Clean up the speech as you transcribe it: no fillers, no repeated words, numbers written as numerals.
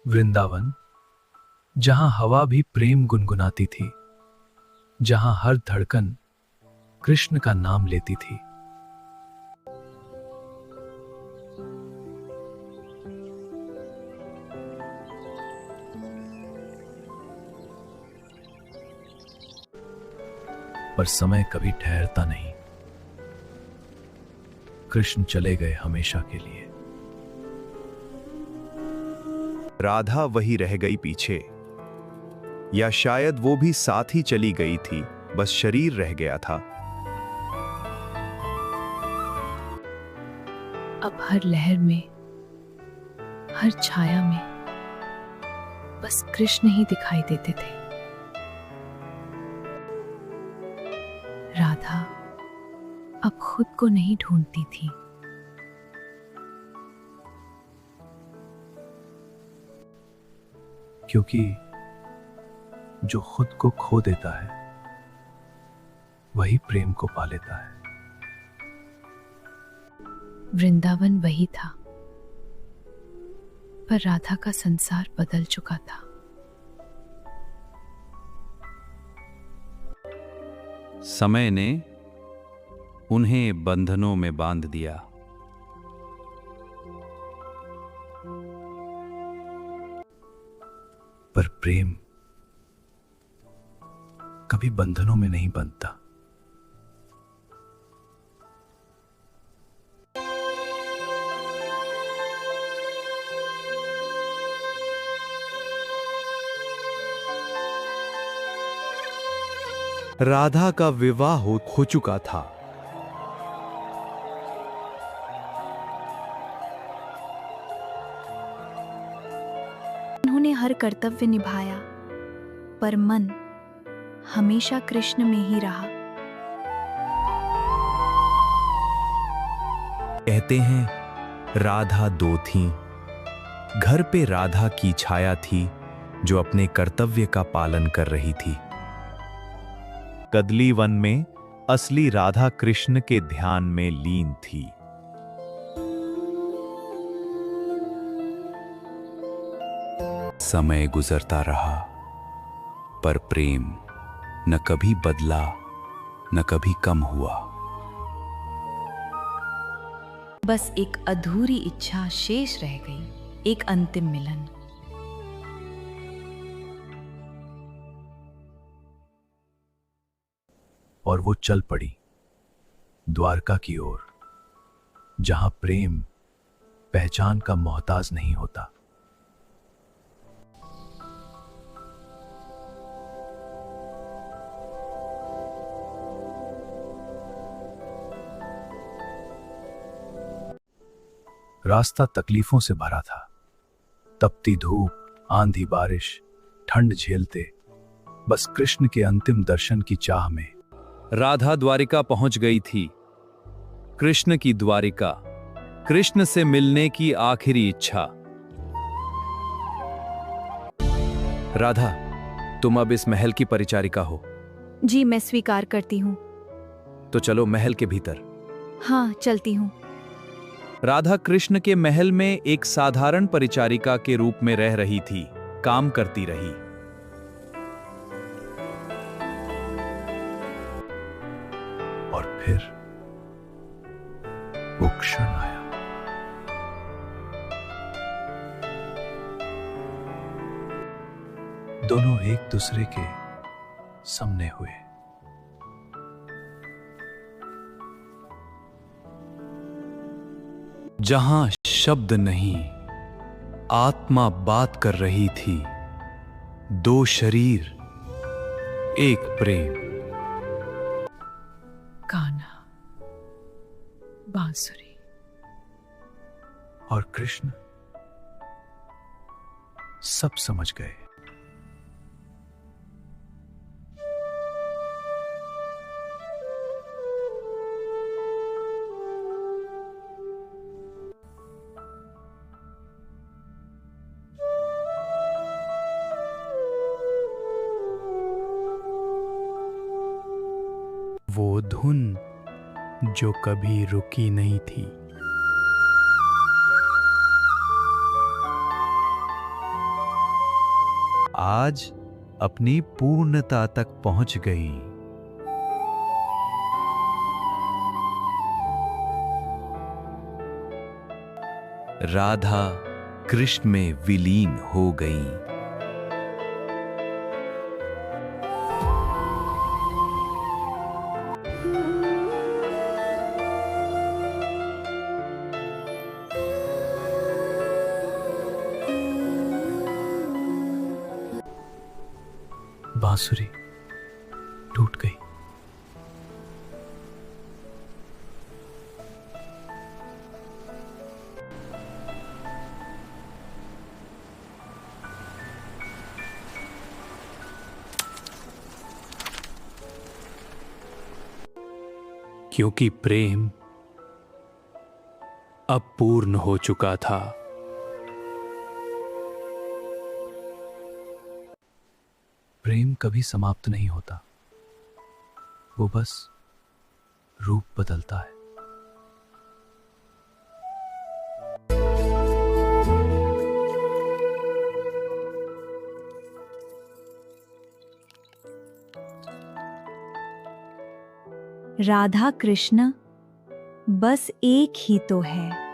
वृंदावन, जहां हवा भी प्रेम गुनगुनाती थी, जहां हर धड़कन कृष्ण का नाम लेती थी। पर समय कभी ठहरता नहीं। कृष्ण चले गए हमेशा के लिए। राधा वही रह गई पीछे, या शायद वो भी साथ ही चली गई थी, बस शरीर रह गया था। अब हर लहर में, हर छाया में बस कृष्ण ही दिखाई देते थे। राधा अब खुद को नहीं ढूंढती थी। क्योंकि जो खुद को खो देता है वही प्रेम को पा लेता है। वृंदावन वही था, पर राधा का संसार बदल चुका था। समय ने उन्हें बंधनों में बांध दिया। पर प्रेम कभी बंधनों में नहीं बंधता। राधा का विवाह हो चुका था। उन्होंने हर कर्तव्य निभाया, पर मन हमेशा कृष्ण में ही रहा। कहते हैं राधा दो थीं। घर पे राधा की छाया थी जो अपने कर्तव्य का पालन कर रही थी। कदली वन में असली राधा कृष्ण के ध्यान में लीन थी। समय गुजरता रहा, पर प्रेम न कभी बदला, न कभी कम हुआ। बस एक अधूरी इच्छा शेष रह गई, एक अंतिम मिलन। और वो चल पड़ी द्वारका की ओर, जहां प्रेम पहचान का मोहताज नहीं होता। रास्ता तकलीफों से भरा था। तपती धूप, आंधी बारिश, ठंड झेलते बस कृष्ण के अंतिम दर्शन की चाह में राधा द्वारिका पहुंच गई थी। कृष्ण की द्वारिका, कृष्ण से मिलने की आखिरी इच्छा। राधा, तुम अब इस महल की परिचारिका हो। जी, मैं स्वीकार करती हूँ। तो चलो महल के भीतर। हाँ, चलती हूँ। राधा कृष्ण के महल में एक साधारण परिचारिका के रूप में रह रही थी, काम करती रही। और फिर वो क्षण आया। दोनों एक दूसरे के सामने हुए। जहां शब्द नहीं, आत्मा बात कर रही थी। दो शरीर, एक प्रेम। कान्हा, बांसुरी और कृष्ण सब समझ गए। वो धुन जो कभी रुकी नहीं थी। आज अपनी पूर्णता तक पहुंच गई। राधा कृष्ण में विलीन हो गई। बांसुरी टूट गई। क्योंकि प्रेम अब पूर्ण हो चुका था। प्रेम कभी समाप्त नहीं होता, वो बस रूप बदलता है। राधा कृष्ण बस एक ही तो है।